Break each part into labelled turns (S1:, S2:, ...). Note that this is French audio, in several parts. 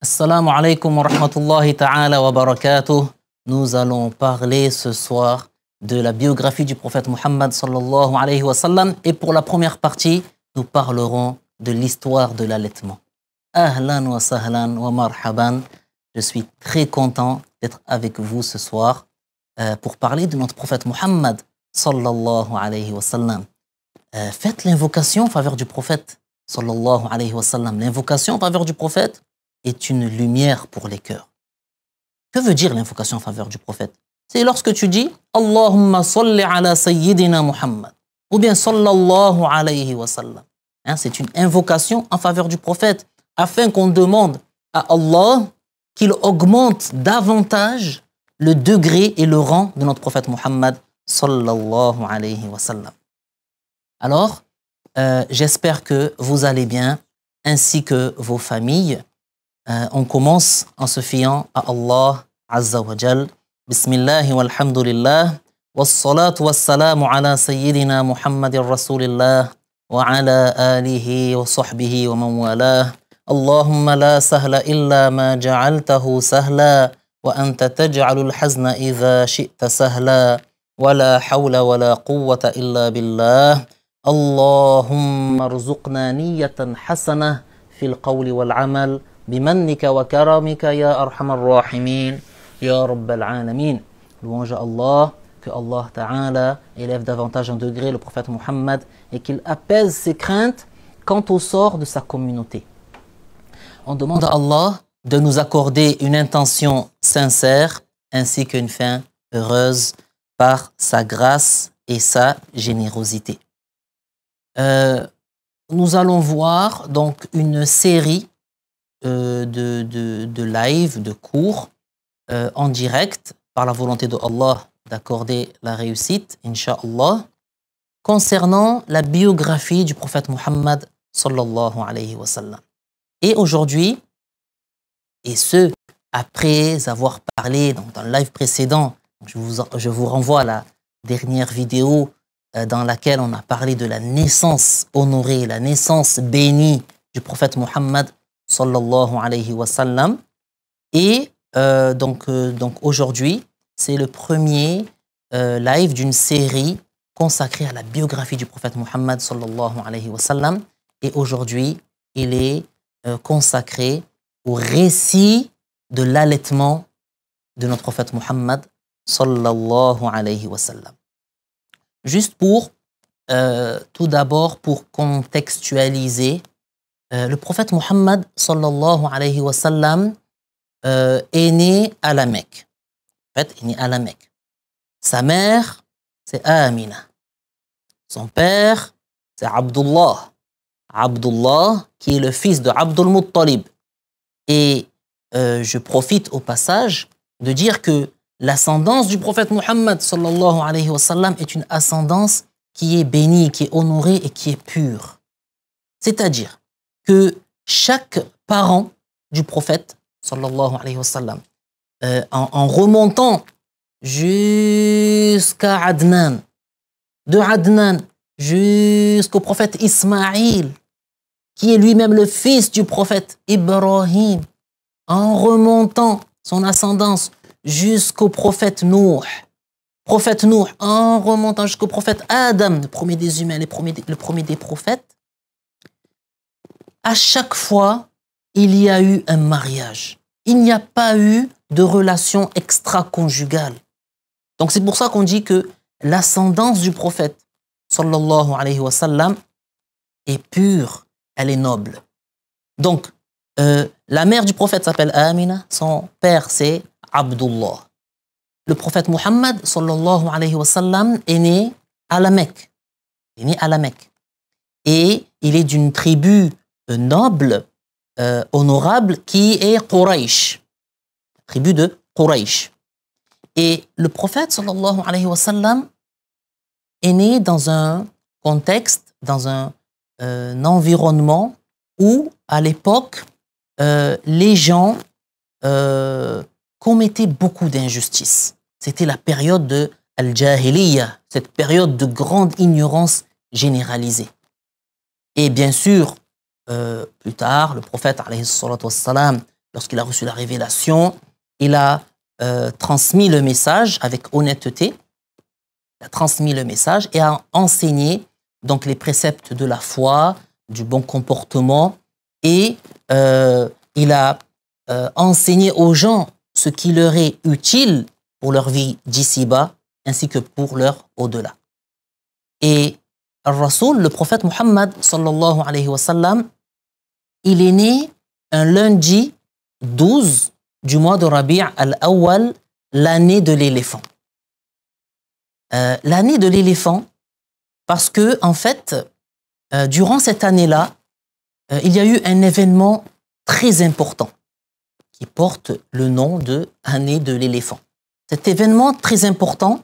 S1: Assalamu alaikum wa rahmatullahi ta'ala wa barakatuh. Nous allons parler ce soir de la biographie du prophète Muhammad sallallahu alayhi wa sallam. Et pour la première partie, nous parlerons de l'histoire de l'allaitement. Ahlan wa sahlan wa marhaban. Je suis très content d'être avec vous ce soir pour parler de notre prophète Muhammad sallallahu alayhi wa sallam. Faites l'invocation en faveur du prophète sallallahu alayhi wa sallam. L'invocation en faveur du prophète est une lumière pour les cœurs. Que veut dire l'invocation en faveur du prophète? C'est lorsque tu dis Allahumma salli ala sayyidina Muhammad ou bien sallallahu alayhi wa sallam. C'est une invocation en faveur du prophète afin qu'on demande à Allah qu'il augmente davantage le degré et le rang de notre prophète Muhammad sallallahu alayhi wa sallam. Alors, j'espère que vous allez bien ainsi que vos familles. On commence en se fiant à Allah Azza wa Jal. Bismillah walhamdulillah. Wassalatu wassalamu ala sayyidina Muhammadin Rasulillah wa ala alihi wa sahbihi wa man walah. Allahumma la sahla illa ma ja'altahu sahla wa anta taj'alul hazna idha shi'ta sahla wa la hawla wa la quwwata illa billah. Allahumma rzuqna niyatan hasanah fil qawli wal amal bimannika wa karamika ya arhamar rahimin ya rabbal alamin. Louange à Allah, que Allah Ta'ala élève davantage en degré le prophète Muhammad et qu'il apaise ses craintes quant au sort de sa communauté. On demande à Allah de nous accorder une intention sincère ainsi qu'une fin heureuse par sa grâce et sa générosité. Nous allons voir donc une série de live, de cours en direct par la volonté de Allah d'accorder la réussite, Inch'Allah, concernant la biographie du prophète Muhammad sallallahu alayhi wa sallam. Et aujourd'hui, et ce, après avoir parlé dans le live précédent, je vous renvoie à la dernière vidéo dans laquelle on a parlé de la naissance honorée, la naissance bénie du prophète Muhammad sallallahu alayhi wa sallam. Et donc aujourd'hui, c'est le premier live d'une série consacrée à la biographie du prophète Muhammad sallallahu alayhi wa sallam. Et aujourd'hui, il est consacré au récit de l'allaitement de notre prophète Muhammad sallallahu alayhi wa sallam. Juste pour, tout d'abord, pour contextualiser, le prophète Muhammad sallallahu alayhi wa sallam est né à la Mecque. En fait, il est né à la Mecque. Sa mère, c'est Amina. Son père, c'est Abdullah. Abdullah, qui est le fils de Abdul Muttalib. Et je profite au passage de dire que l'ascendance du prophète Muhammad sallallahu alayhi wa sallam est une ascendance qui est bénie, qui est honorée et qui est pure. C'est-à-dire que chaque parent du prophète sallallahu alayhi wa sallam, en remontant jusqu'à Adnan, de Adnan jusqu'au prophète Ismaïl, qui est lui-même le fils du prophète Ibrahim, en remontant son ascendance jusqu'au prophète Nuh, en remontant jusqu'au prophète Adam, le premier des humains, le premier des prophètes, à chaque fois, il y a eu un mariage. Il n'y a pas eu de relation extra-conjugale. Donc c'est pour ça qu'on dit que l'ascendance du prophète, sallallahu alayhi wa sallam, est pure, elle est noble. Donc, la mère du prophète s'appelle Amina, son père c'est Abdullah. Le prophète Muhammad sallallahu alayhi wa sallam est né à la Mecque. Et il est d'une tribu noble, honorable, qui est Quraysh. Tribu de Quraysh. Et le prophète sallallahu alayhi wa sallam est né dans un contexte, dans un environnement où, à l'époque, les gens commettaient beaucoup d'injustices. C'était la période de Al-Jahiliya, cette période de grande ignorance généralisée. Et bien sûr, plus tard, le prophète, alayhi salatu wassalam, lorsqu'il a reçu la révélation, il a transmis le message avec honnêteté, il a transmis le message et a enseigné donc les préceptes de la foi, du bon comportement, et il a enseigné aux gens ce qui leur est utile pour leur vie d'ici-bas ainsi que pour leur au-delà. Et Al-Rasoul, le prophète Muhammad sallallahu alayhi wa sallam, il est né un lundi 12 du mois de Rabi' al-Awwal, l'année de l'éléphant. L'année de l'éléphant, parce que, en fait, durant cette année-là, il y a eu un événement très important qui porte le nom de année de l'éléphant. Cet événement très important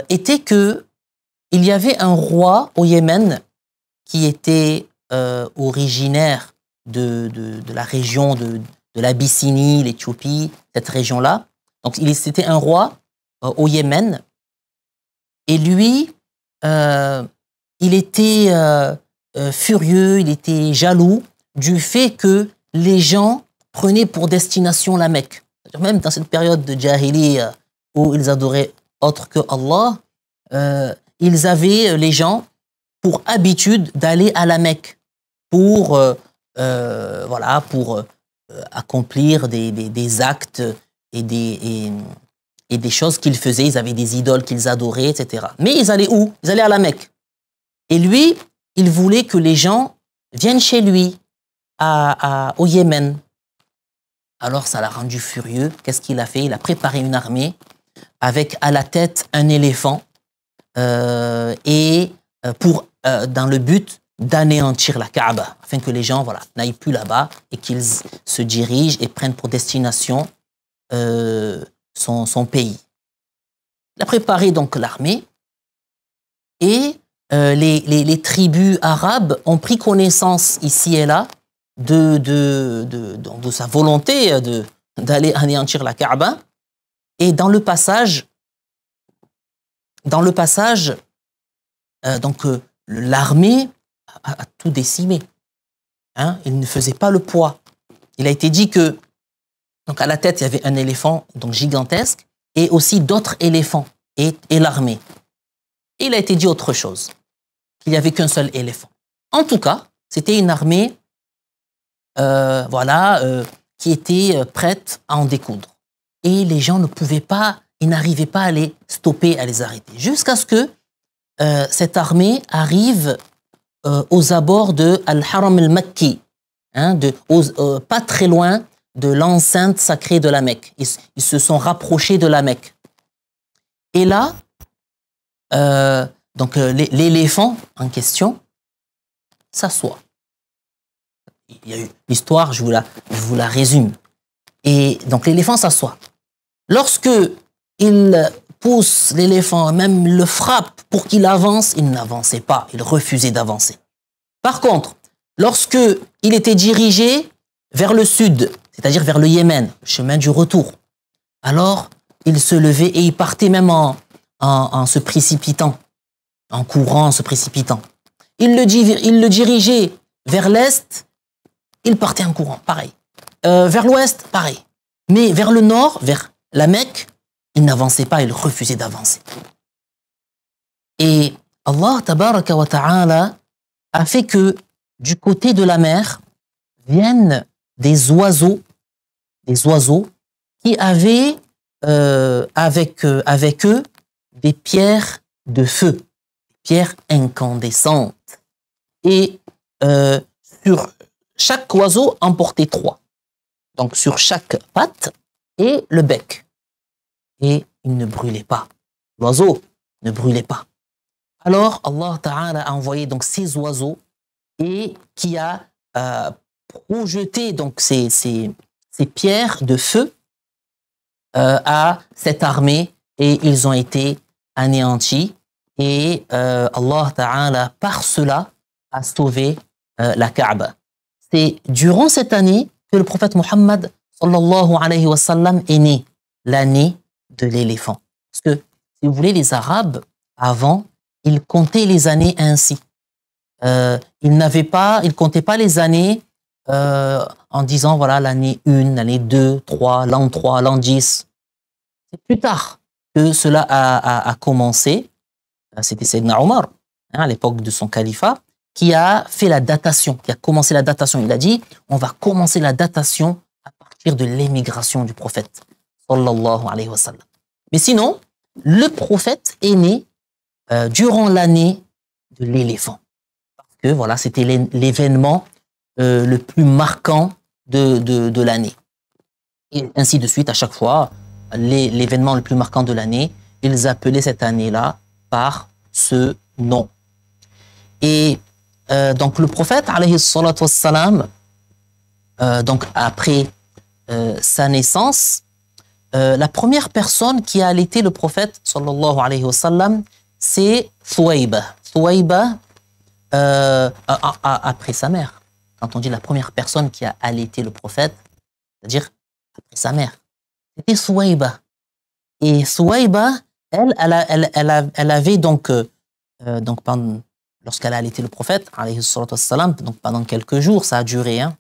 S1: était que il y avait un roi au Yémen qui était originaire de la région de l'Abyssinie, l'Éthiopie, cette région-là. Donc, c'était un roi au Yémen. Et lui, il était furieux, il était jaloux du fait que les gens prenaient pour destination la Mecque. Même dans cette période de Jahiliya où ils adoraient autre que Allah, ils avaient, les gens, pour habitude d'aller à la Mecque pour, voilà, pour accomplir des actes et des choses qu'ils faisaient. Ils avaient des idoles qu'ils adoraient, etc. Mais ils allaient où? Ils allaient à la Mecque. Et lui, il voulait que les gens viennent chez lui, au Yémen. Alors ça l'a rendu furieux. Qu'est-ce qu'il a fait? Il a préparé une armée avec à la tête un éléphant dans le but d'anéantir la Kaaba, afin que les gens, voilà, n'aillent plus là-bas et qu'ils se dirigent et prennent pour destination son pays. Il a préparé donc l'armée et les tribus arabes ont pris connaissance ici et là de sa volonté d'aller anéantir la Kaaba. Et dans le passage, l'armée a tout décimé. Hein? Il ne faisait pas le poids. Il a été dit que, donc à la tête, il y avait un éléphant donc gigantesque et aussi d'autres éléphants et l'armée. Et il a été dit autre chose, qu'il n'y avait qu'un seul éléphant. En tout cas, c'était une armée qui était prête à en découdre. Et les gens ne pouvaient pas, ils n'arrivaient pas à les stopper, à les arrêter. Jusqu'à ce que cette armée arrive aux abords de Al-Haram al-Makki, hein, pas très loin de l'enceinte sacrée de la Mecque. Ils se sont rapprochés de la Mecque. Et là, l'éléphant en question s'assoit. Il y a eu l'histoire, je vous la résume. Et donc l'éléphant s'assoit. Lorsque il pousse l'éléphant, même le frappe pour qu'il avance, il n'avançait pas, il refusait d'avancer. Par contre, lorsque il était dirigé vers le sud, c'est-à-dire vers le Yémen, le chemin du retour, alors il se levait et il partait même en se précipitant, en courant, en se précipitant. Il le dirigeait vers l'est, il partait en courant, pareil. Vers l'ouest, pareil. Mais vers le nord, vers la Mecque, il n'avançait pas, il refusait d'avancer. Et Allah tabaraka wa ta'ala a fait que du côté de la mer viennent des oiseaux qui avaient avec eux des pierres de feu, des pierres incandescentes. Et sur chaque oiseau en portait 3. Donc sur chaque patte et le bec. Et il ne brûlait pas. L'oiseau ne brûlait pas. Alors Allah Ta'ala a envoyé donc ces oiseaux et qui a projeté donc ces pierres de feu à cette armée et ils ont été anéantis. Et Allah Ta'ala par cela a sauvé la Kaaba. C'est durant cette année que le prophète Muhammad sallallahu alayhi wa sallam est né, l'année de l'éléphant. Parce que, si vous voulez, les Arabes, avant, ils comptaient les années ainsi. Ils comptaient pas les années en disant, voilà, l'année 1, l'année 2, 3, l'an 10. C'est plus tard que cela a commencé. C'était Sayyidina Omar, hein, à l'époque de son califat, qui a fait la datation, qui a commencé la datation. Il a dit, on va commencer la datation à partir de l'émigration du prophète, sallallahu alayhi wa sallam. Mais sinon, le prophète est né durant l'année de l'éléphant. Parce que voilà, c'était l'événement le plus marquant de l'année. Et ainsi de suite, à chaque fois, l'événement le plus marquant de l'année, ils appelaient cette année-là par ce nom. Et donc le prophète, alayhi salatu wassalam, donc après sa naissance, la première personne qui a allaité le prophète, sallallahu alayhi wa sallam, c'est Thuwayba. Thuwayba, après sa mère. Quand on dit la première personne qui a allaité le prophète, c'est-à-dire après sa mère, c'était Thuwayba. Et Thuwayba, elle avait donc lorsqu'elle a allaité le prophète, alayhi salatu wassalam, donc pendant quelques jours, ça a duré, hein,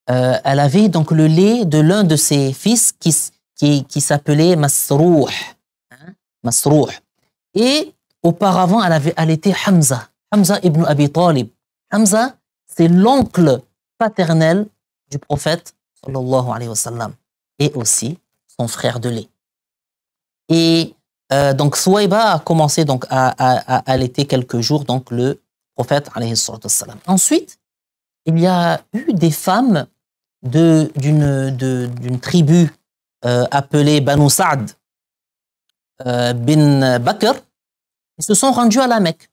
S1: elle avait donc le lait de l'un de ses fils qui s'appelait Masrouh. Hein, Masrouh. Et auparavant, elle avait allaité Hamza. Hamza ibn Abi Talib. Hamza, c'est l'oncle paternel du prophète, sallallahu alayhi wa sallam, et aussi son frère de lait. Et donc Thuwayba a commencé donc à allaiter quelques jours donc le prophète, alayhi salatu wassalam. Ensuite, il y a eu des femmes d'une tribu appelée Banu Sa'd bin Bakr, ils se sont rendus à la Mecque.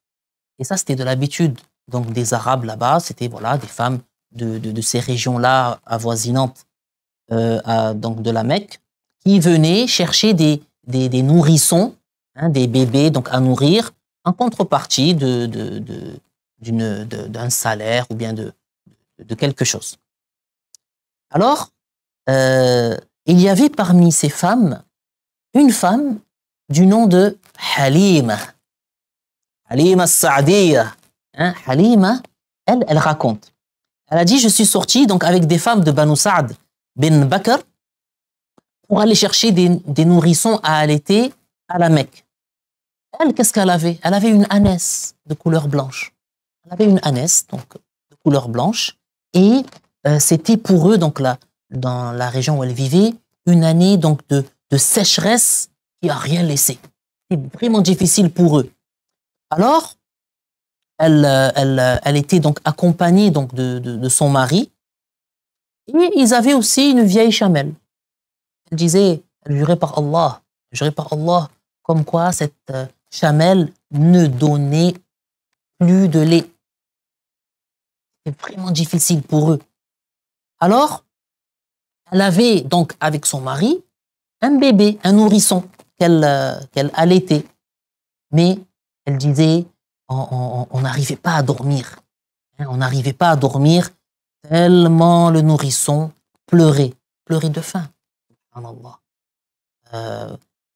S1: Et ça, c'était de l'habitude donc des Arabes là-bas. C'était voilà, des femmes de ces régions-là avoisinantes donc de la Mecque qui venaient chercher des nourrissons, hein, des bébés donc à nourrir en contrepartie d'un salaire ou bien de quelque chose. Alors, il y avait parmi ces femmes une femme du nom de Halima. Halima Sa'diya. Hein, Halima, elle raconte. Elle a dit, je suis sortie donc avec des femmes de Banu Sa'd bin Bakr pour aller chercher des nourrissons à allaiter à la Mecque. Elle, qu'est-ce qu'elle avait? Elle avait une ânesse de couleur blanche. Elle avait une ânesse donc de couleur blanche et c'était pour eux donc là, dans la région où elle vivait, une année donc de sécheresse qui a rien laissé. C'était vraiment difficile pour eux. Alors, elle était donc accompagnée donc de son mari et ils avaient aussi une vieille chamelle. Elle disait, elle jurait par Allah, comme quoi cette chamelle ne donnait plus de lait. C'était vraiment difficile pour eux. Alors, elle avait donc avec son mari un bébé, un nourrisson qu'elle allaitait. Mais elle disait, on n'arrivait pas à dormir. Hein, on n'arrivait pas à dormir tellement le nourrisson pleurait de faim.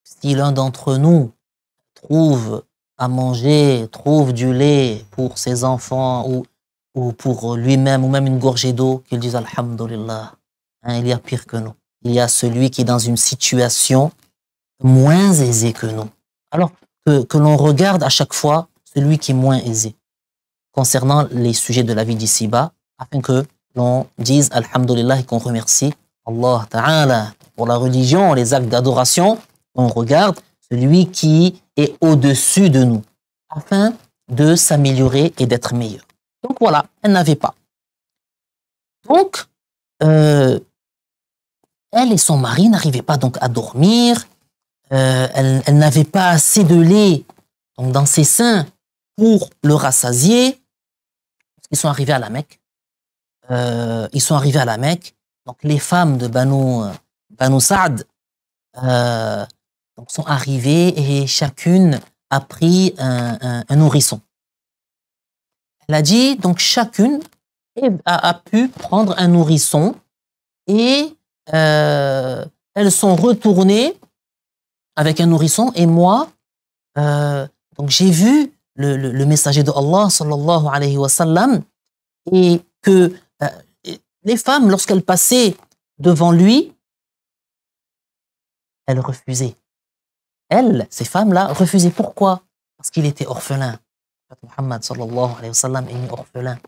S1: Si l'un d'entre nous trouve à manger, trouve du lait pour ses enfants ou pour lui-même, ou même une gorgée d'eau, qu'il dise Alhamdulillah. Hein, il y a pire que nous. Il y a celui qui est dans une situation moins aisée que nous. Alors que l'on regarde à chaque fois celui qui est moins aisé concernant les sujets de la vie d'ici-bas, afin que l'on dise Alhamdulillah et qu'on remercie Allah Ta'ala pour la religion, les actes d'adoration. On regarde celui qui est au-dessus de nous, afin de s'améliorer et d'être meilleur. Donc voilà, elle n'avait pas. Donc, elle et son mari n'arrivaient pas donc à dormir. Elle n'avait pas assez de lait donc, dans ses seins pour le rassasier. Ils sont arrivés à la Mecque. Donc les femmes de Banu Sa'd donc sont arrivées et chacune a pris un nourrisson. Elle a dit, donc chacune a pu prendre un nourrisson et elles sont retournées avec un nourrisson et moi, donc j'ai vu le messager de Allah sallallahu alayhi wa sallam et que les femmes, lorsqu'elles passaient devant lui, elles refusaient. Elles, ces femmes-là, refusaient. Pourquoi? Parce qu'il était orphelin. Muhammad sallallahu alayhi wa sallam est né orphelin.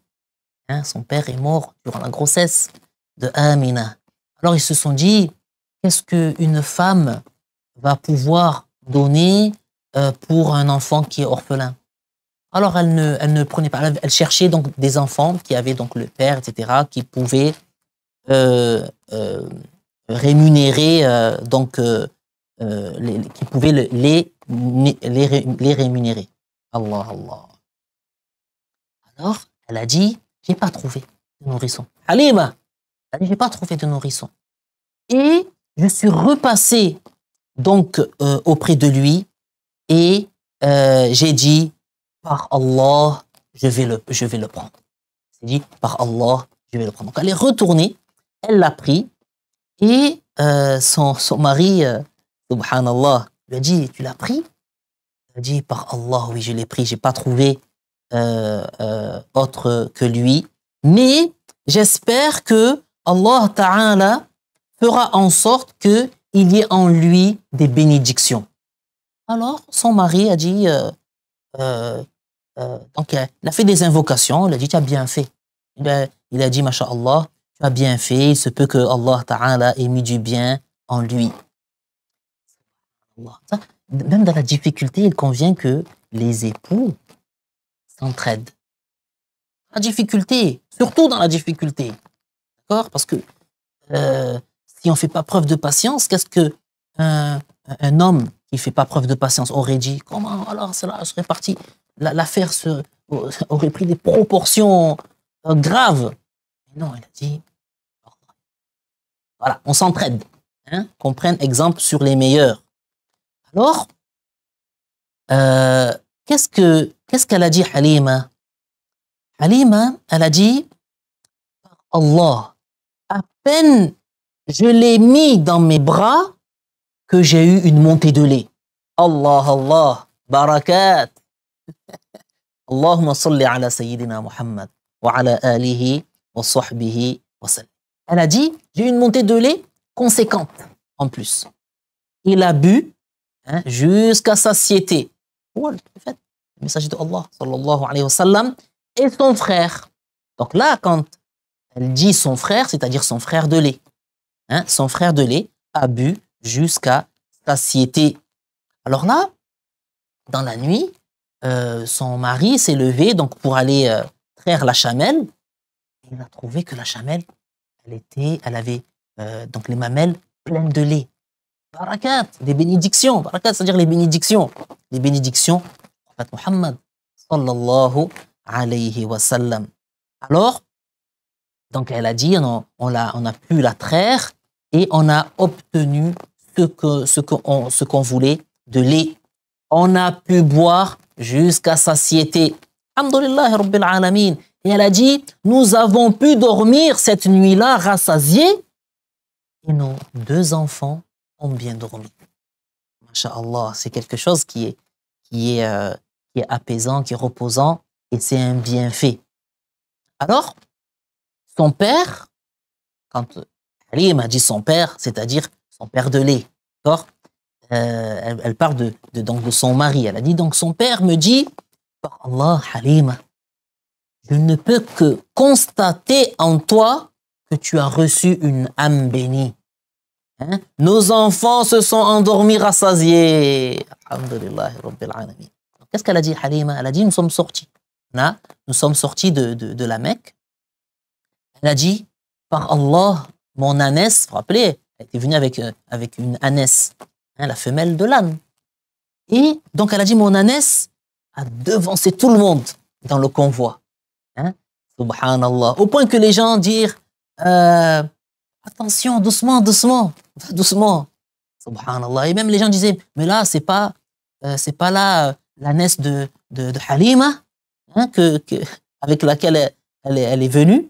S1: Hein, son père est mort durant la grossesse de Amina. Alors ils se sont dit, qu'est-ce qu'une femme va pouvoir donner pour un enfant qui est orphelin? Alors elle ne prenait pas, elle cherchait donc des enfants qui avaient donc le père, etc., qui pouvaient rémunérer, qui pouvaient les rémunérer. Allah, Allah. Alors, elle a dit, j'ai pas trouvé de nourrisson. Halima, elle a dit, j'ai pas trouvé de nourrisson. Et je suis repassée donc auprès de lui et j'ai dit, par Allah, je vais le prendre. C'est dit, par Allah, je vais le prendre. Donc elle est retournée, elle l'a pris et son mari, subhanallah, lui a dit, tu l'as pris? Elle a dit, par Allah, oui, je l'ai pris, j'ai pas trouvé autre que lui. Mais j'espère que Allah Ta'ala fera en sorte qu'il y ait en lui des bénédictions. Alors, son mari a dit, donc il a fait des invocations, il a dit, tu as bien fait. Il a dit, Masha'Allah, tu as bien fait, il se peut que Allah Ta'ala ait mis du bien en lui. Même dans la difficulté, il convient que les époux s'entraident. La difficulté, surtout dans la difficulté. D'accord? Parce que si on ne fait pas preuve de patience, qu'est-ce que un homme qui ne fait pas preuve de patience aurait dit? Comment alors cela serait parti? L'affaire aurait pris des proportions graves. Mais non, il a dit, voilà, on s'entraide. Hein, qu'on prenne exemple sur les meilleurs. Alors, qu'est-ce qu'elle a dit, Halima? Halima, elle a dit, Allah, à peine je l'ai mis dans mes bras que j'ai eu une montée de lait. Allah, Allah, barakat. Allahumma salli ala Sayyidina Muhammad wa ala alihi wa sahbihi wa sallam. Elle a dit, j'ai eu une montée de lait conséquente en plus. Il a bu jusqu'à satiété. Le messager de Allah, sallallahu alayhi wa sallam, et son frère. Donc là, quand elle dit son frère, c'est-à-dire son frère de lait. Hein, son frère de lait a bu jusqu'à satiété. Alors là, dans la nuit, son mari s'est levé donc pour aller traire la chamelle. Il a trouvé que la chamelle, elle avait donc les mamelles pleines de lait. Barakat, des bénédictions. Barakat, c'est-à-dire les bénédictions. Les bénédictions en fait, Muhammad sallallahu alayhi wa sallam. Alors, donc elle a dit, on a pu la traire et on a obtenu ce qu'on voulait de lait. On a pu boire jusqu'à satiété. Alhamdulillah Rabbil Alamin. Et elle a dit, nous avons pu dormir cette nuit-là rassasiés et nos 2 enfants ont bien dormi. Masha'Allah, c'est quelque chose qui est apaisant, qui est reposant et c'est un bienfait. Alors, son père, quand Halima a dit son père, c'est-à-dire son père de lait, d'accord? Elle parle donc de son mari. Elle a dit donc son père me dit, par Allah, Halima, je ne peux que constater en toi que tu as reçu une âme bénie. Hein? Nos enfants se sont endormis rassasiés. Alhamdulillah Rabbil Alamin. Qu'est-ce qu'elle a dit, Halima? Elle a dit, nous sommes sortis. Nous sommes sortis de la Mecque. Elle a dit, par Allah, mon ânesse, vous vous rappelez, elle était venue avec une ânesse, hein, la femelle de l'âne. Et donc elle a dit, mon ânesse a devancé tout le monde dans le convoi. Hein? Subhanallah. Au point que les gens dirent, attention, doucement, doucement, doucement. Subhanallah. Et même les gens disaient, mais là, c'est pas là l'ânesse de Halima, hein, avec laquelle elle est venue.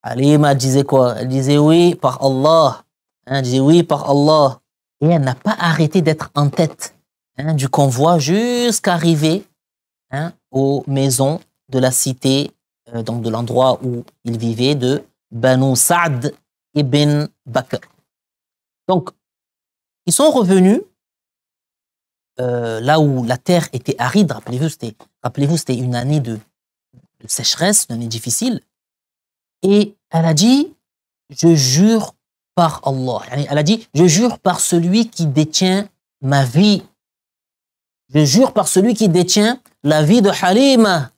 S1: Halima disait quoi? Elle disait oui, par Allah. Hein, elle disait oui, par Allah. Et elle n'a pas arrêté d'être en tête du convoi jusqu'à arriver aux maisons de la cité, donc de l'endroit où il vivait, de Banu Sa'd ibn Bakr. Donc, ils sont revenus là où la terre était aride. Rappelez-vous, c'était une année de sécheresse, une année difficile. Et elle a dit, je jure par Allah. Elle a dit, je jure par celui qui détient ma vie. Je jure par celui qui détient la vie de Halima.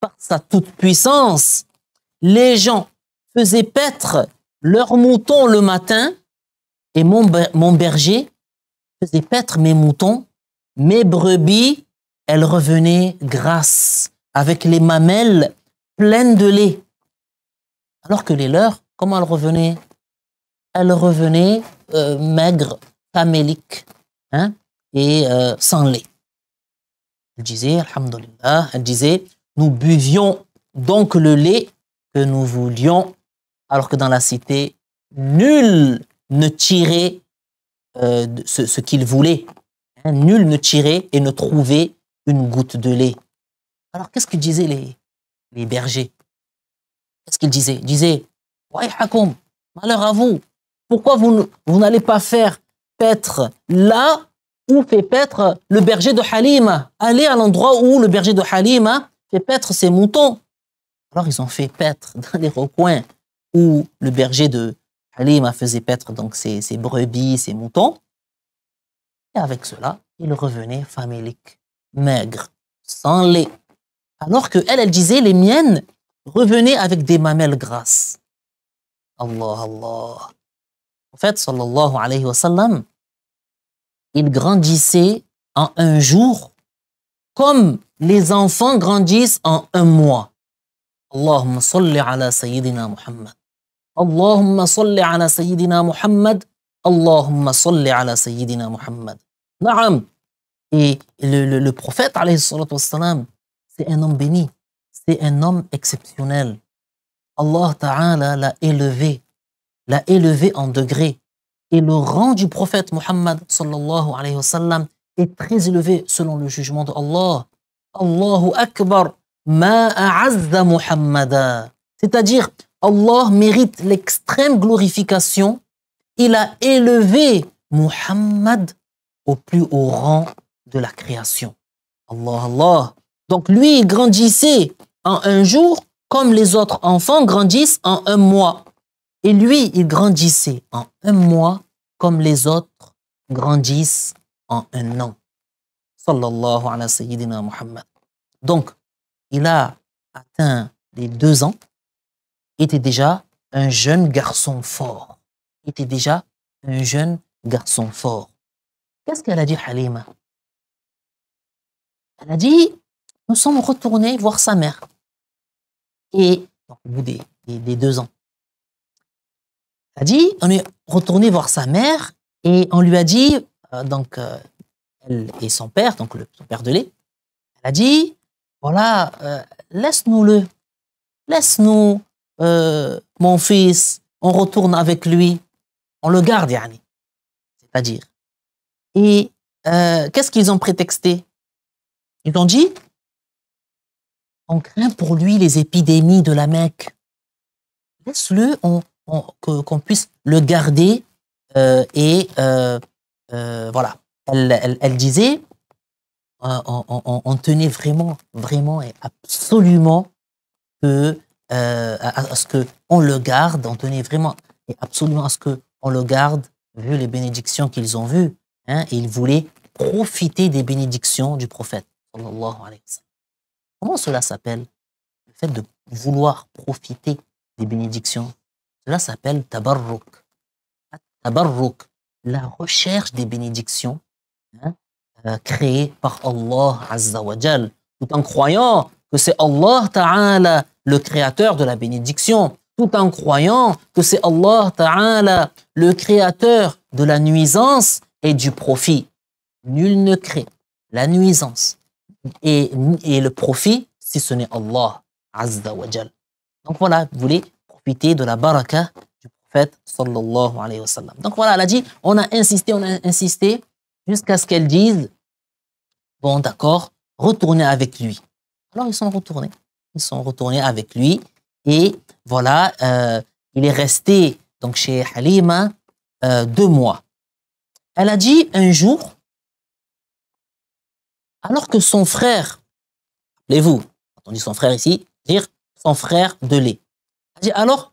S1: Par sa toute-puissance, les gens faisaient paître leurs moutons le matin et mon berger faisait paître mes moutons. Mes brebis, elles revenaient grasses, avec les mamelles pleines de lait. Alors que les leurs, comment elles revenaient? Elles revenaient maigres, faméliques, hein, et sans lait. Elle disait, alhamdulillah, elle disait, nous buvions donc le lait que nous voulions, alors que dans la cité, nul ne tirait ce qu'il voulait. Hein, nul ne tirait et ne trouvait une goutte de lait. Alors, qu'est-ce que disaient les bergers? Qu'est-ce qu'ils disaient? Ils disaient, Wayhakum, malheur à vous. Pourquoi vous n'allez pas faire paître là où fait paître le berger de Halima? Allez à l'endroit où le berger de Halima fait paître ses moutons. Alors, ils ont fait paître dans les recoins où le berger de Halima faisait paître donc ses brebis, ses moutons. Et avec cela, il revenait famélique, maigre, sans lait. Alors que elle disait, les miennes revenaient avec des mamelles grasses. Allah, Allah. En fait, sallallahu alayhi wa sallam, il grandissait en un jour comme les enfants grandissent en un mois. Allahumma salli ala sayyidina Muhammad. Allahumma salli ala sayyidina Muhammad. Allahumma salli ala sayyidina Muhammad. Naam. Et le prophète, alayhi salatu wassalam, c'est un homme béni. C'est un homme exceptionnel. Allah Ta'ala l'a élevé en degrés. Et le rang du prophète Muhammad sallallahu alayhi wa sallam est très élevé selon le jugement de Allah. Allahu Akbar, ma a'azza Muhammada. C'est-à-dire, Allah mérite l'extrême glorification. Il a élevé Muhammad au plus haut rang de la création. Allah, Allah. Donc lui, il grandissait en un jour comme les autres enfants grandissent en un mois. Et lui, il grandissait en un mois comme les autres grandissent en un an. Sallallahu ala sayyidina Muhammad. Donc, il a atteint les 2 ans, était déjà un jeune garçon fort. Était déjà un jeune garçon fort. Qu'est-ce qu'elle a dit, Halima? Elle a dit, nous sommes retournés voir sa mère. Et au bout des 2 ans, elle a dit, on est retourné voir sa mère et on lui a dit, elle et son père, donc son père de lait, elle a dit, voilà, laisse-nous-le, laisse-nous, mon fils, on retourne avec lui, on le garde, yani. C'est-à-dire. Et qu'est-ce qu'ils ont prétexté? Ils ont dit, on craint pour lui les épidémies de la Mecque. Laisse-le, qu'on puisse le garder et voilà. Elle disait, on tenait vraiment et absolument à ce qu'on le garde, on tenait vraiment et absolument à ce qu'on le garde, vu les bénédictions qu'ils ont vues, hein, et ils voulaient profiter des bénédictions du prophète, sallallahu alayhi wa sallam. Comment cela s'appelle? Le fait de vouloir profiter des bénédictions, cela s'appelle tabarruk. Tabarruk, la recherche des bénédictions, hein, créées par Allah Azza wa Jal, tout en croyant que c'est Allah Ta'ala le créateur de la bénédiction, tout en croyant que c'est Allah Ta'ala le créateur de la nuisance et du profit. Nul ne crée la nuisance et le profit si ce n'est Allah Azza wa Jal. Donc voilà, vous voulez profiter de la baraka du prophète sallallahu alayhi wa sallam. Donc voilà, elle a dit, on a insisté jusqu'à ce qu'elle dise, bon d'accord, retournez avec lui. Alors ils sont retournés avec lui et voilà, Il est resté donc chez Halima 2 mois. Elle a dit un jour, alors que son frère, rappelez-vous, quand on dit son frère ici, dire son frère de lait. Elle dit alors,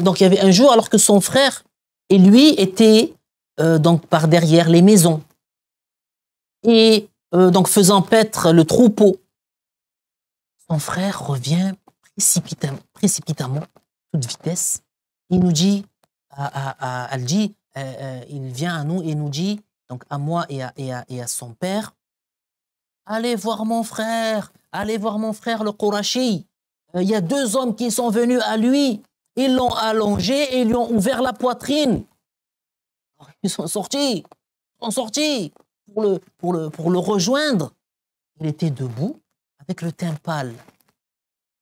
S1: donc il y avait un jour alors que son frère et lui étaient donc par derrière les maisons et donc faisant paître le troupeau. Son frère revient précipitamment, toute vitesse. Il nous dit, elle dit, il vient à nous et nous dit, donc à moi et à son père, allez voir mon frère le Qurashi. Il y a 2 hommes qui sont venus à lui, ils l'ont allongé et ils lui ont ouvert la poitrine. Ils sont sortis pour le rejoindre. Il était debout avec le teint pâle.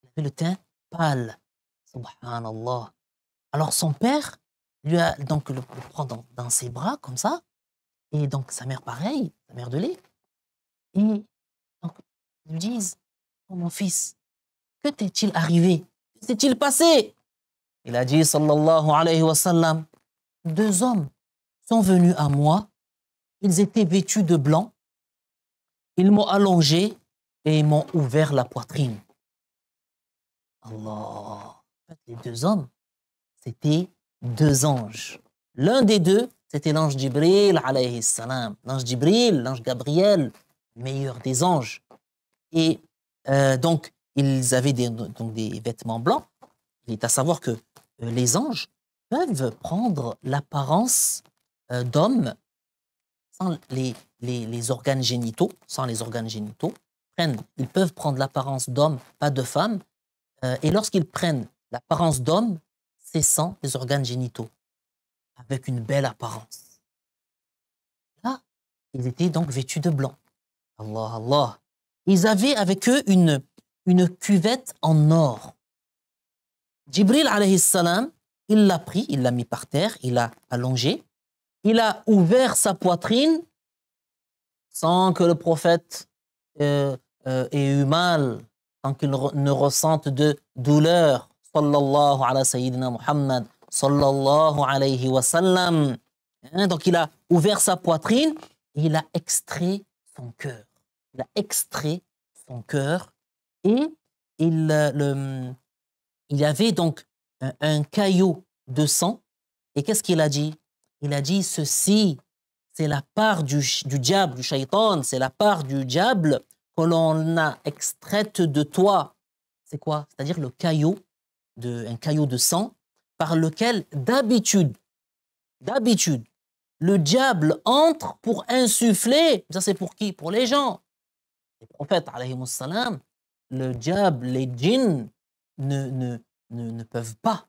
S1: Il avait le teint pâle. Subhanallah. Alors son père lui a donc le prend dans ses bras comme ça, et donc sa mère pareil, sa mère de lait. Et donc ils lui disent, oh mon fils, que t'est-il arrivé? Que s'est-il passé? Il a dit sallallahu alayhi wa sallam, 2 hommes sont venus à moi, ils étaient vêtus de blanc, ils m'ont allongé et ils m'ont ouvert la poitrine. Allah. Les 2 hommes, c'était 2 anges. L'un des 2, c'était l'ange Jibril alayhi salam. L'ange Jibril, l'ange Gabriel, meilleur des anges. Et donc, ils avaient donc des vêtements blancs. Il est à savoir que les anges peuvent prendre l'apparence d'hommes sans les organes génitaux, ils peuvent prendre l'apparence d'homme, pas de femme, et lorsqu'ils prennent l'apparence d'homme, c'est sans les organes génitaux, avec une belle apparence. Là, ils étaient donc vêtus de blanc. Allah, Allah. Ils avaient avec eux une cuvette en or. Jibril alayhi salam, il l'a pris, il l'a mis par terre, il l'a allongé, il a ouvert sa poitrine sans que le prophète ait eu mal, sans qu'il ne ressente de douleur. Sallallahu ala sayyidina Muhammad, sallallahu alayhi wa sallam. Donc il a ouvert sa poitrine et il a extrait son cœur. Il a extrait son cœur et il y avait donc un caillot de sang. Et qu'est-ce qu'il a dit? Il a dit, ceci, c'est la part du diable, du shaitan, c'est la part du diable que l'on a extraite de toi. C'est quoi? C'est-à-dire un caillot de sang par lequel d'habitude, le diable entre pour insuffler. Ça, c'est pour qui? Pour les gens. Les prophètes, alayhi salam, le diable, les djinns ne peuvent pas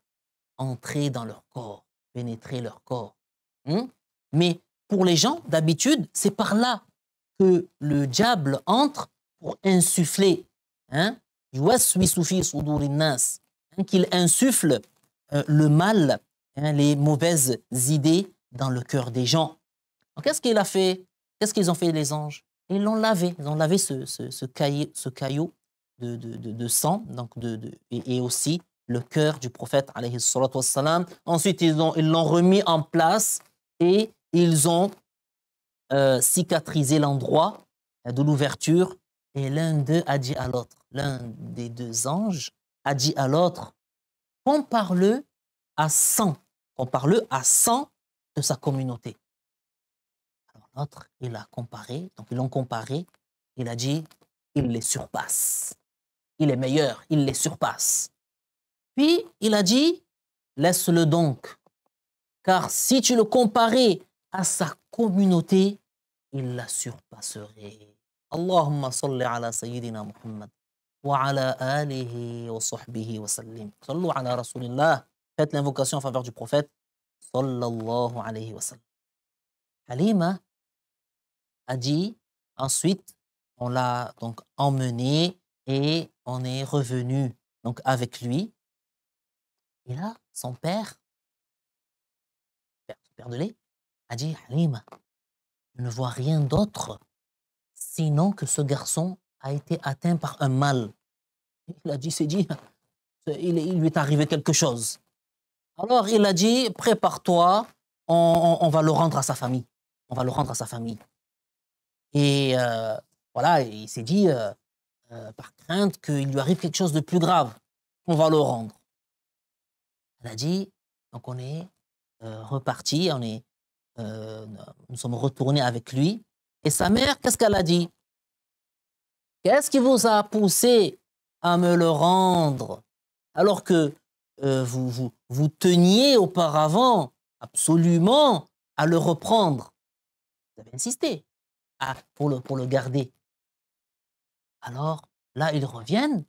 S1: entrer dans leur corps, pénétrer leur corps. Mais pour les gens, d'habitude, c'est par là que le diable entre pour insuffler. Qu'il insuffle le mal, les mauvaises idées dans le cœur des gens. Donc, qu'est-ce qu'il a fait? Qu'est-ce qu'ils ont fait les anges? Ils l'ont lavé. Ils ont lavé ce caillot de sang, donc et aussi le cœur du prophète alayhi salatu wassalam. Ensuite, ils l'ont remis en place et ils ont cicatrisé l'endroit de l'ouverture. Et l'un d'eux a dit à l'autre, l'un des 2 anges a dit à l'autre, compare-le à 100 de sa communauté. Alors l'autre, il a comparé, donc ils l'ont comparé, il a dit, il les surpasse. Il est meilleur, il les surpasse. Puis il a dit, laisse-le donc, car si tu le comparais à sa communauté, il la surpasserait. Allahumma salli ala sayyidina Muhammad wa ala alihi wa sahbihi wa sallim. Sallu ala rasulillah. Faites l'invocation en faveur du prophète. Sallallahu alayhi wa sallam. Halima a dit, ensuite, on l'a donc emmené et on est revenu donc avec lui. Et là, son père de lait, a dit, Halima, je ne vois rien d'autre sinon que ce garçon a été atteint par un mal. Il a dit, il lui est arrivé quelque chose. Alors il a dit, prépare-toi, on va le rendre à sa famille. On va le rendre à sa famille. Et voilà, il s'est dit, par crainte qu'il lui arrive quelque chose de plus grave, on va le rendre. Elle a dit, donc on est reparti, nous sommes retournés avec lui. Et sa mère, qu'est-ce qu'elle a dit? Qu'est-ce qui vous a poussé à me le rendre alors que vous teniez auparavant absolument à le reprendre? Vous avez insisté pour le garder. Alors là, ils reviennent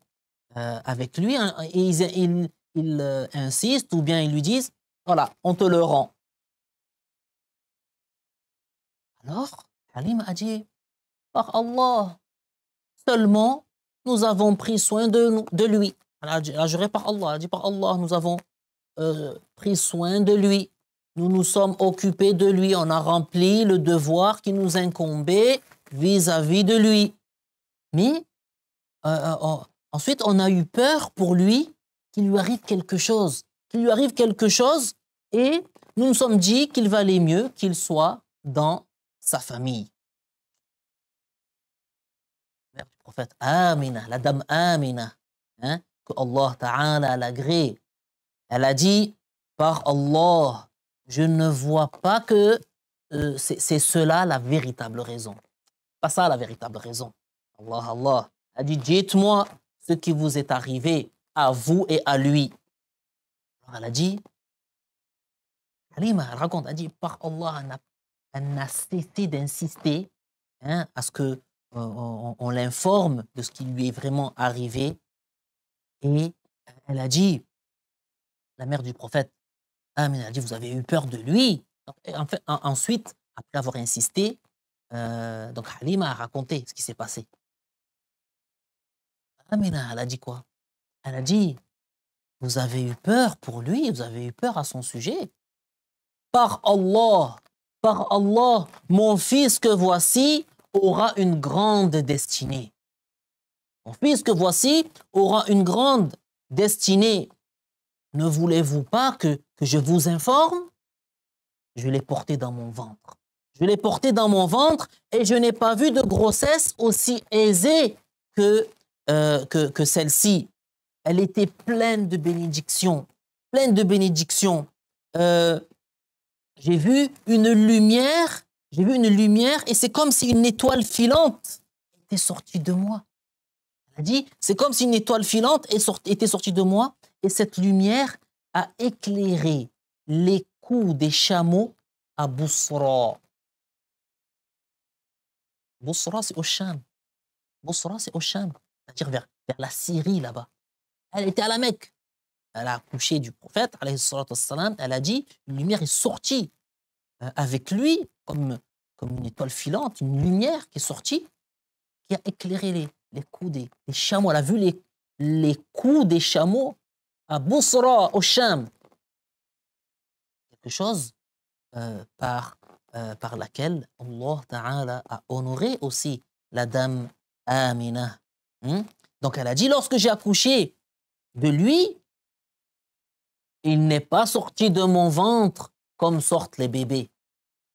S1: avec lui hein, et ils insistent ou bien ils lui disent, voilà, on te le rend. Alors, Halima a dit, par Allah, seulement nous avons pris soin de lui. Elle a juré par Allah, elle a dit par Allah, nous avons pris soin de lui. Nous nous sommes occupés de lui, on a rempli le devoir qui nous incombait vis-à-vis de lui. Mais ensuite, on a eu peur pour lui qu'il lui arrive quelque chose. Qu'il lui arrive quelque chose et nous nous sommes dit qu'il valait mieux qu'il soit dans sa famille. Mère du prophète Amina, la dame Amina, hein, que Allah Ta'ala l'agrée, elle a dit, par Allah, je ne vois pas que c'est cela la véritable raison. Pas ça la véritable raison. Allah a dit, dites-moi ce qui vous est arrivé à vous et à lui. Alors elle a dit, Halima, elle raconte, elle a dit, par Allah, elle n'a cessé d'insister hein, à ce que on l'informe de ce qui lui est vraiment arrivé. Et elle a dit, la mère du prophète, Amin a dit, vous avez eu peur de lui. En fait, ensuite, après avoir insisté, donc Halima a raconté ce qui s'est passé. Amina, elle a dit quoi? Elle a dit, vous avez eu peur pour lui, vous avez eu peur à son sujet. Par Allah, mon fils que voici aura une grande destinée. Mon fils que voici aura une grande destinée. Ne voulez-vous pas que je vous informe? Je l'ai porté dans mon ventre. Je l'ai porté dans mon ventre et je n'ai pas vu de grossesse aussi aisée que celle-ci. Elle était pleine de bénédictions. Pleine de bénédictions. J'ai vu une lumière et c'est comme si une étoile filante était sortie de moi. Elle a dit, c'est comme si une étoile filante était sortie de moi et cette lumière a éclairé les coups des chameaux à Bousra. Bousra, c'est au Cham. Bousra, c'est au Cham, c'est-à-dire vers la Syrie là-bas. Elle était à la Mecque. Elle a accouché du prophète, alayhi salatu wassalam. Elle a dit, une lumière est sortie avec lui, comme une étoile filante, une lumière qui est sortie, qui a éclairé les coups des chameaux. Elle a vu les coups des chameaux à Bousra, au Cham. Quelque chose par laquelle Allah Ta'ala a honoré aussi la dame Amina. Donc elle a dit, lorsque j'ai accouché de lui, il n'est pas sorti de mon ventre comme sortent les bébés.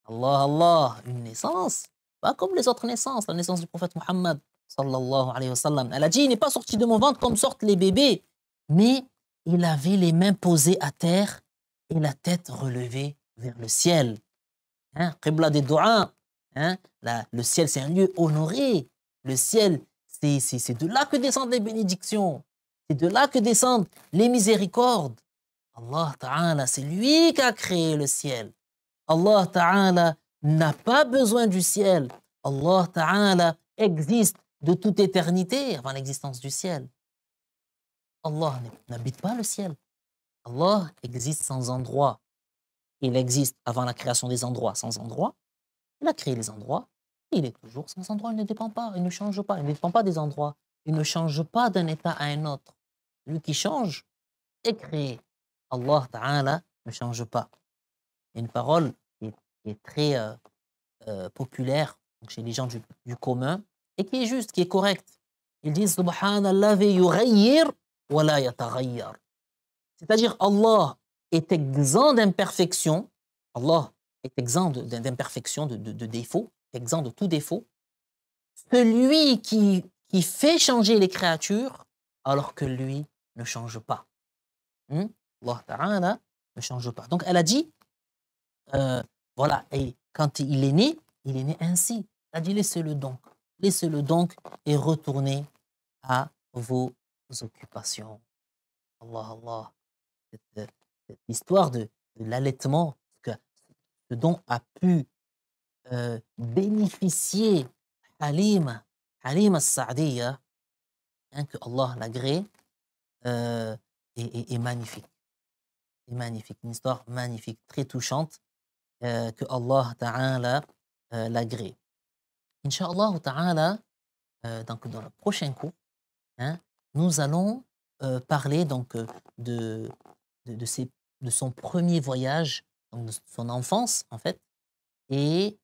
S1: Allah, une naissance, pas comme les autres naissances, la naissance du prophète Muhammad, sallallahu alayhi wa sallam. Elle a dit, il n'est pas sorti de mon ventre comme sortent les bébés, mais il avait les mains posées à terre et la tête relevée vers le ciel. Qibla des doigts, le ciel c'est un lieu honoré. Le ciel, c'est de là que descendent les bénédictions. C'est de là que descendent les miséricordes. Allah Ta'ala, c'est lui qui a créé le ciel. Allah Ta'ala n'a pas besoin du ciel. Allah Ta'ala existe de toute éternité avant l'existence du ciel. Allah n'habite pas le ciel. Allah existe sans endroit. Il existe avant la création des endroits sans endroit. Il a créé les endroits. Il est toujours sans endroit. Il ne dépend pas. Il ne change pas. Il ne dépend pas des endroits. Il ne change pas d'un état à un autre. Lui qui change est créé. Allah Ta'ala ne change pas. Il y a une parole qui est très populaire chez les gens du commun et qui est juste, qui est correcte. Ils disent Subhanallah yughayyir wa la yataghayyar. C'est-à-dire Allah est exempt d'imperfection, Allah est exempt d'imperfection, de défaut, exempt de tout défaut, celui qui fait changer les créatures alors que lui ne change pas. Allah Ta'ala ne change pas. Donc elle a dit, voilà, et quand il est né ainsi. Elle a dit laissez-le donc et retournez à vos occupations. Allah, Allah. Cette histoire de l'allaitement, ce dont a pu bénéficier Halim al-Sa'diya, que Allah l'agrée, est magnifique. Est magnifique. Une histoire magnifique, très touchante, que Allah Ta'ala l'agrée. Inch'Allah Ta'ala, donc dans le prochain cours, nous allons parler donc de son premier voyage, donc de son enfance en fait, et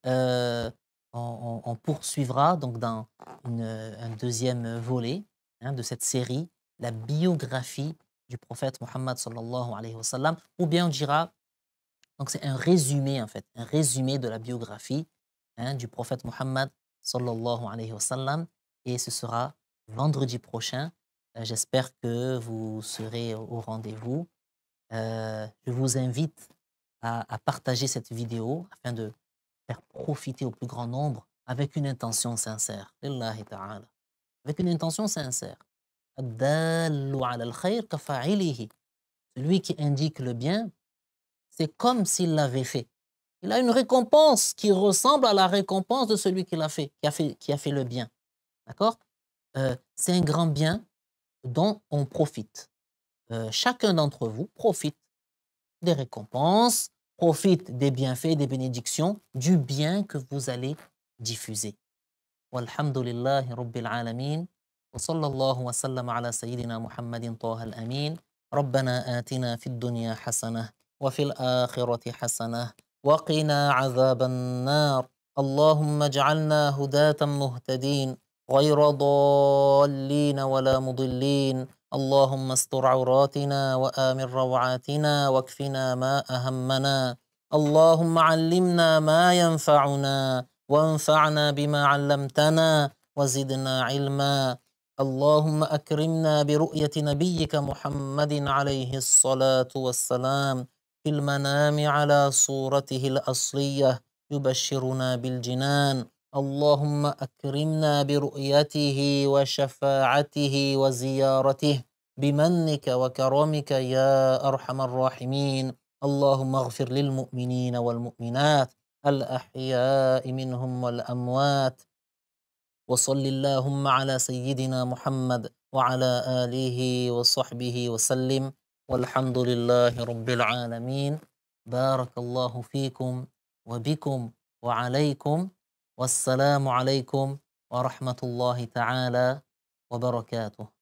S1: on poursuivra donc dans un deuxième volet de cette série, la biographie du prophète Mohammed sallallahu alayhi wa sallam, ou bien on dira, donc c'est un résumé en fait, un résumé de la biographie du prophète Mohammed sallallahu alayhi wa sallam, et ce sera vendredi prochain. J'espère que vous serez au rendez-vous. Je vous invite à partager cette vidéo afin de faire profiter au plus grand nombre avec une intention sincère. Lillahi ta'ala. Avec une intention sincère. Ad-dallu ala al-khayr kafa'ilihi. Celui qui indique le bien, c'est comme s'il l'avait fait. Il a une récompense qui ressemble à la récompense de celui qui l'a fait, qui a fait le bien. D'accord? C'est un grand bien dont on profite. Chacun d'entre vous profite des récompenses, profite des bienfaits, des bénédictions, du bien que vous allez diffuser. Walhamdulillahi Rabbil Alamin. Wa sallallahu wa sallam ala sayyidina Muhammadin Taha al-Amin. ربنا آتنا في الدنيا حسنة وفي الآخرة حسنة وقنا عذاب النار اللهم اجعلنا هداة مهتدين غير ضالين ولا مضلين اللهم استر عوراتنا وآمن روعاتنا واكفنا ما أهمنا اللهم علمنا ما ينفعنا وانفعنا بما علمتنا وزدنا علما اللهم أكرمنا برؤية نبيك محمد عليه الصلاة والسلام في المنام على صورته الأصلية يبشرنا بالجنان اللهم أكرمنا برؤيته وشفاعته وزيارته بمنك وكرمك يا أرحم الراحمين اللهم اغفر للمؤمنين والمؤمنات الأحياء منهم والأموات وصل اللهم على سيدنا محمد وعلى آله وصحبه وسلم والحمد لله رب العالمين بارك الله فيكم وبكم وعليكم والسلام عليكم ورحمة الله تعالى وبركاته.